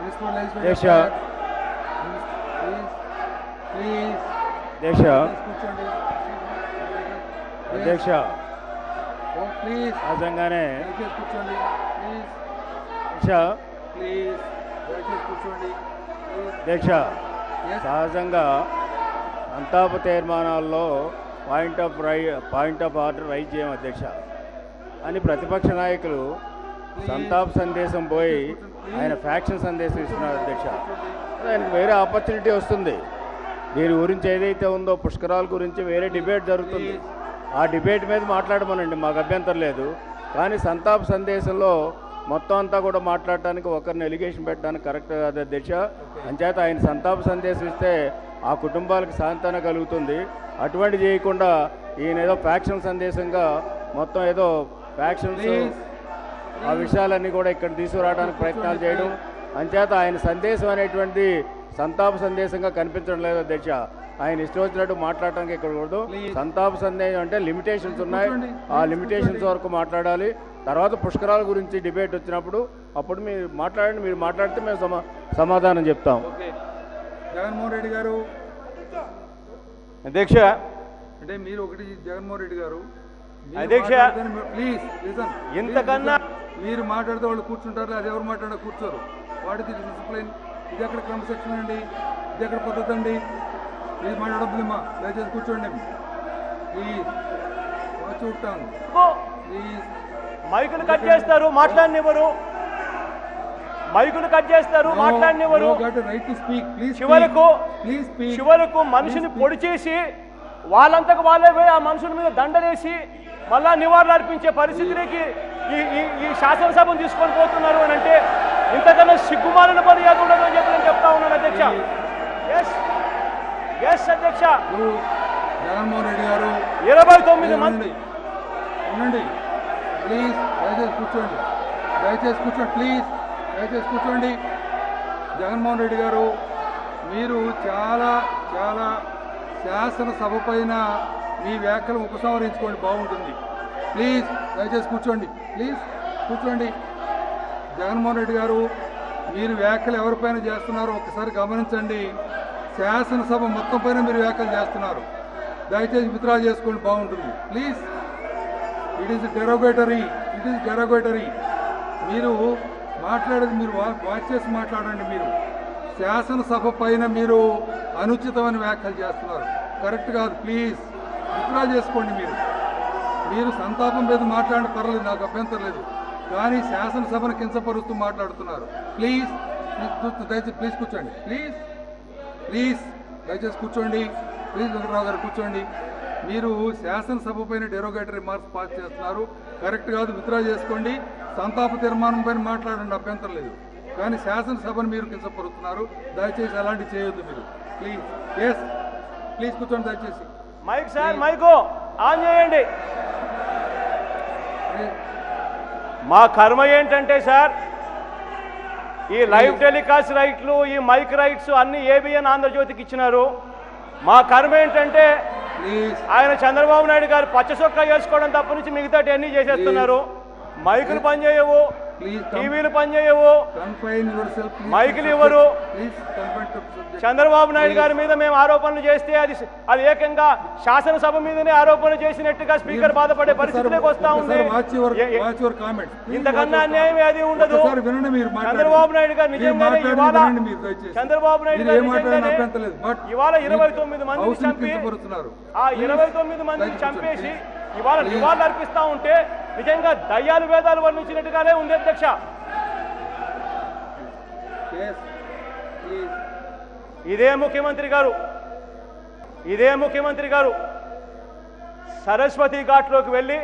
అధ్యక్ష అధ్యక్ష అధ్యక్ష సహజంగానే అధ్యక్ష సహజంగా సంతాప తీర్మానాల్లో పాయింట్ ఆఫ్ ఆర్డర్ రైజ్ చేయం అధ్యక్ష అని ప్రతిపక్ష నాయకులు సంతాప సందేశం పోయి ఆయన ఫ్యాక్షన్ సందేశం ఇస్తున్నారు అధ్యక్ష. ఆయనకు వేరే ఆపర్చునిటీ వస్తుంది. దీని గురించి ఏదైతే ఉందో పుష్కరాల గురించి వేరే డిబేట్ జరుగుతుంది. ఆ డిబేట్ మీద మాట్లాడమనండి, మాకు అభ్యంతరం లేదు. కానీ సంతాప సందేశంలో మొత్తం అంతా కూడా మాట్లాడటానికి ఒకరిని ఎలిగేషన్ పెట్టడానికి కరెక్ట్ కాదు అధ్యక్ష. అంచేత ఆయన సంతాప సందేశం ఇస్తే ఆ కుటుంబాలకు సాంత్వన కలుగుతుంది. అటువంటి చేయకుండా ఈయన ఏదో ఫ్యాక్షన్ సందేశంగా మొత్తం ఏదో ఫ్యాక్షన్స్ ఆ విషయాలన్నీ కూడా ఇక్కడ తీసుకురావడానికి ప్రయత్నాలు చేయడం, అంచేత ఆయన సందేశం అనేటువంటి సంతాప సందేశంగా కనిపించడం లేదు అధ్యక్ష. ఆయన ఇష్టం వచ్చినట్టు మాట్లాడటానికి ఇక్కడ కూడదు. సంతాప సందేశం అంటే లిమిటేషన్స్ ఉన్నాయి, ఆ లిమిటేషన్స్ వరకు మాట్లాడాలి. తర్వాత పుష్కరాల గురించి డిబేట్ వచ్చినప్పుడు అప్పుడు మీరు మాట్లాడండి, మీరు మాట్లాడితే మేము సమాధానం చెప్తాం. జగన్మోహన్ రెడ్డి గారు అధ్యక్ష అంటే మీరు ఒకటి జగన్మోహన్ రెడ్డి గారు అధ్యక్ష ప్లీజ్ లిసన్. ఇంతకన్నా మీరు మాట్లాడితే వాళ్ళు కూర్చుంటారు, అది ఎవరు మాట్లాడినా కూర్చోరు. వాటిది డిసిప్లిన్. ఇది ఎక్కడ క్రమశిక్షణ అండి, ఇది ఎక్కడ పద్ధతి అండి. ప్లీజ్ మాట్లాడొద్దులేమ్మా, దయచేసి కూర్చోండి ప్లీజ్. చూస్తాను ప్లీజ్. మైకులు కట్ చేస్తారు, మాట్లాడనివ్వరు. మైకులు కట్ చేస్తారు, మాట్లాడనివ్వరు. చివరకు మనిషిని పొడి చేసి వాళ్ళంతకు వాళ్ళే పోయి ఆ మనుషుల మీద దండలేసి మళ్ళా నివాళులు అర్పించే పరిస్థితికి ఈ శాసనసభను తీసుకొని పోతున్నారు అని అంటే ఇంతకన్నా సిగ్గుమాలిన మర్యాద ఉండదు అని చెప్పి నేను చెప్తా ఉన్నాను అధ్యక్ష. ఎస్ అధ్యక్ష. జగన్మోహన్ రెడ్డి గారు 29 మంది ఉండండి ప్లీజ్. దయచేసి కూర్చోండి, దయచేసి కూర్చోండి ప్లీజ్, దయచేసి కూర్చోండి. జగన్మోహన్ రెడ్డి గారు మీరు చాలా చాలా శాసనసభ పైన మీ వ్యాఖ్యలు ఉపసంహరించుకోండి, బాగుంటుంది. ప్లీజ్ దయచేసి కూర్చోండి, ప్లీజ్ కూర్చోండి. జగన్మోహన్ రెడ్డి గారు మీరు వ్యాఖ్యలు ఎవరిపైన చేస్తున్నారో ఒకసారి గమనించండి. శాసనసభ మొత్తం పైన మీరు వ్యాఖ్యలు చేస్తున్నారు. దయచేసి విత్డ్రా చేసుకోండి, బాగుంటుంది please. It is derogatory, it is derogatory. మీరు మాట్లాడేది మీరు వాచ్ చేసి మాట్లాడండి. మీరు శాసనసభ పైన మీరు అనుచితమైన వ్యాఖ్యలు చేస్తున్నారు, కరెక్ట్ కాదు. ప్లీజ్ విత్డ్రా చేసుకోండి. మీరు సంతాపం మీద మాట్లాడండి, పర్లేదు, నాకు అభ్యంతరం లేదు. కానీ శాసనసభను కించపరుస్తూ మాట్లాడుతున్నారు. ప్లీజ్ దయచేసి ప్లీజ్ కూర్చోండి, ప్లీజ్ ప్లీజ్ దయచేసి కూర్చోండి. ప్లీజ్ వెంకటరావు గారు కూర్చోండి. మీరు శాసనసభ పైన డెరోగేటరీ మార్క్స్ పాస్ చేస్తున్నారు, కరెక్ట్ కాదు. విత్డ్రా చేసుకోండి. సంతాప తీర్మానం పైన మాట్లాడండి, అభ్యంతరం లేదు. కానీ శాసనసభను మీరు కించపరుస్తున్నారు, దయచేసి అలాంటివి చేయొద్దు మీరు. ప్లీజ్ ఎస్ ప్లీజ్ కూర్చోండి దయచేసి. మైక్ సార్, మైకు ఆన్ చేయండి. మా కర్మ ఏంటంటే సార్, ఈ లైవ్ టెలికాస్ట్ రైట్లు, ఈ మైక్ రైట్స్ అన్ని ఏబిఎన్ ఆంధ్రజ్యోతికి ఇచ్చినారు. మా కర్మ ఏంటంటే ఆయన చంద్రబాబు నాయుడు గారు పచ్చ చొక్కా వేసుకోవడం తప్ప నుంచి మిగతా అన్ని చేసేస్తున్నారు. మైకులు పనిచేయవు, టీవీలు పనిచేయవు, మైకులు ఇవ్వరు. చంద్రబాబు నాయుడు గారి మీద మేము ఆరోపణలు చేస్తే అది ఏకంగా శాసనసభ మీదనే ఆరోపణలు చేసినట్టుగా స్పీకర్ బాధపడే పరిస్థితిలోకి వస్తా ఉంది. ఇంతకన్నా అన్యాయం ఏది ఉండదు. చంద్రబాబు నాయుడు గారు నిజంగానే చంద్రబాబు నాయుడు గారు ఇవాళ 29 మందిని చంపి ఆ 29 మందిని చంపేసి ఇవాళ నివాళులు అర్పిస్తా ఉంటే నిజంగా దయ్యాలు వేదాలు వర్ణించినట్టుగానే ఉంది అధ్యక్ష. ఇదే ముఖ్యమంత్రి గారు సరస్వతి ఘాట్లోకి వెళ్ళి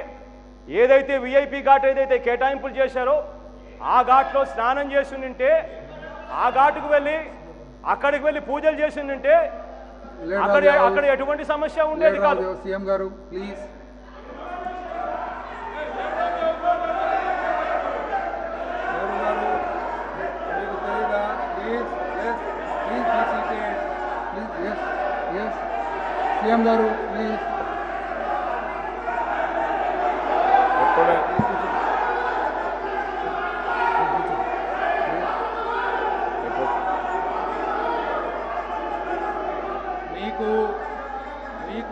ఏదైతే విఐపి ఘాట్ ఏదైతే కేటాయింపులు చేశారో ఆ ఘాట్లో స్నానం చేస్తుంటే, ఆ ఘాటుకు వెళ్ళి అక్కడికి వెళ్ళి పూజలు చేస్తుంటే అక్కడ ఎటువంటి సమస్య ఉండేది కాదు. సీఎం గారు ప్లీజ్. సీఎం గారు ప్లీజ్.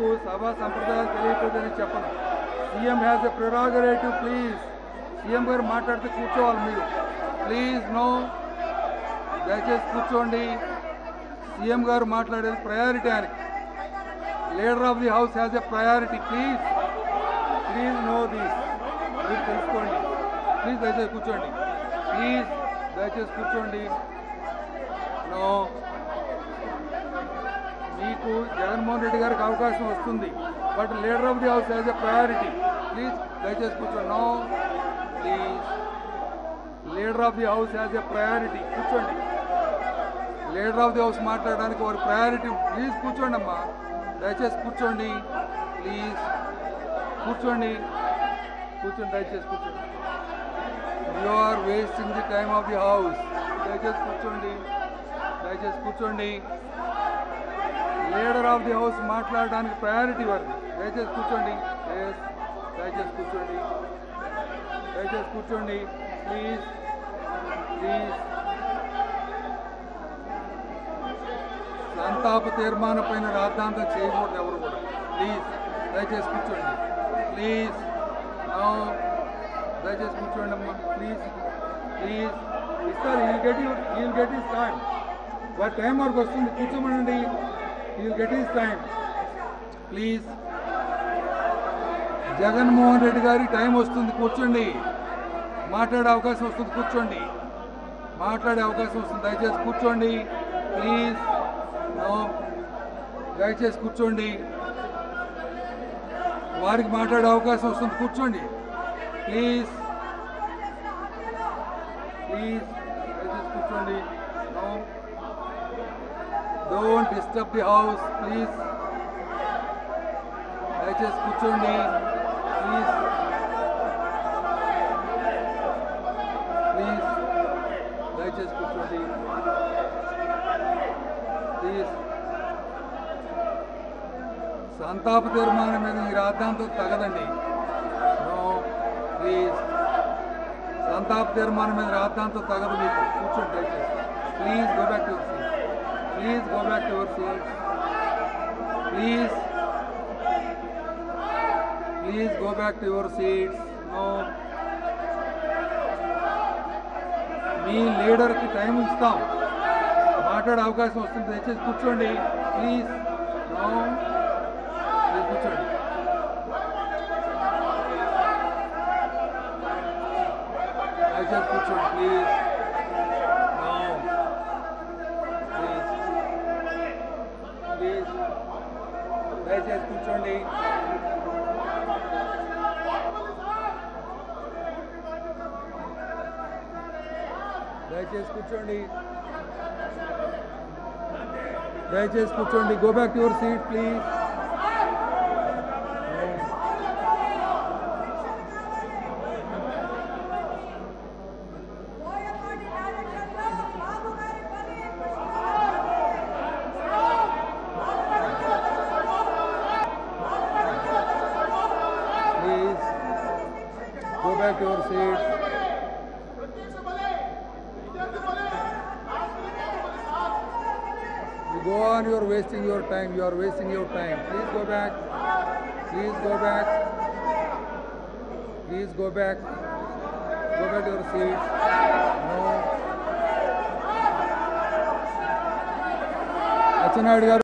మీకు సభా సంప్రదాయాలు తెలియకూడదని చెప్పను. CM has a prerogative. Please CM గారు మాట్లాడితే కూర్చోవాలి మీరు. ప్లీజ్ నో, దయచేసి కూర్చోండి. సీఎం గారు మాట్లాడేది ప్రయారిటీ ఆయనకి. Leader of the house has a priority. Please please know this. మీరు తెలుసుకోండి. ప్లీజ్ దయచేసి కూర్చోండి. ప్లీజ్ దయచేసి కూర్చోండి. నో, మీకు జగన్మోహన్ రెడ్డి గారికి అవకాశం వస్తుంది, but leader of the house has a priority. Please దయచేసి కూర్చోండి. No please, leader of the house has a priority. కూర్చోండి. లీడర్ ఆఫ్ ది హౌస్ మాట్లాడడానికి వారి ప్రయారిటీ. ప్లీజ్ కూర్చోండి అమ్మా, దయచేసి కూర్చోండి. ప్లీజ్ కూర్చోండి. కూర్చోండి, దయచేసి కూర్చోండి. You are wasting the time of the house. దయచేసి కూర్చోండి. దయచేసి కూర్చోండి. లీడర్ ఆఫ్ ది హౌస్ మాట్లాడడానికి ప్రయారిటీ వారిది. దయచేసి కూర్చోండి. దయచేసి కూర్చోండి. దయచేసి కూర్చోండి. Please please. సంతాప తీర్మానం పైన రాద్ధాంతం చేయకూడదు ఎవరు కూడా. ప్లీజ్ దయచేసి కూర్చోండి. ప్లీజ్ నో, దయచేసి కూర్చోండి అమ్మా. Please please. ఇస్తారు, ఈల్ గెట్ హిస్ టైం. వారి టైం వరకు వస్తుంది, కూర్చోమనండి. He'll get his time. Please. Jaganmohan Reddy గారి టైం వస్తుంది, కూర్చోండి. మాట్లాడే అవకాశం వస్తుంది, కూర్చోండి. మాట్లాడే అవకాశం వస్తుంది, దయచేసి కూర్చోండి. ప్లీజ్ నో, దయచేసి కూర్చోండి. వారికి మాట్లాడే అవకాశం వస్తుంది, కూర్చోండి. ప్లీజ్ ప్లీజ్, దయచేసి కూర్చోండి. No, don't disturb the house. Please దయచేసి కూర్చోండి. ప్లీజ్ ప్లీజ్, దయచేసి కూర్చోండి. ప్లీజ్. సంతాప తీర్మానం మీద ఈ రాద్ధాంతం తగదండి. నో ప్లీజ్, సంతాప తీర్మానం మీద రాద్ధాంతం తగదు మీకు. కూర్చోండి దయచేసి. Please go back to your seats. Please go back to your seats. Please please go back to your seats. No, మీ లీడర్కి టైం ఇస్తాం, మాట్లాడే అవకాశం వస్తుంది, దయచేసి కూర్చోండి. ప్లీజ్ నో, ప్లీజ్ కూర్చోండి. దయచేసి కూర్చోండి. ప్లీజ్ నో, ప్లీజ్ ప్లీజ్, దయచేసి కూర్చోండి. దయచేసి కూర్చోండి. దయచేసి కూర్చోండి. Go back to your seat please. Please go back to your seats. You go on, you are wasting your time. You are wasting your time. Please go back. Please go back. Please go back. Go back to your seats. No. Achanayudu garu.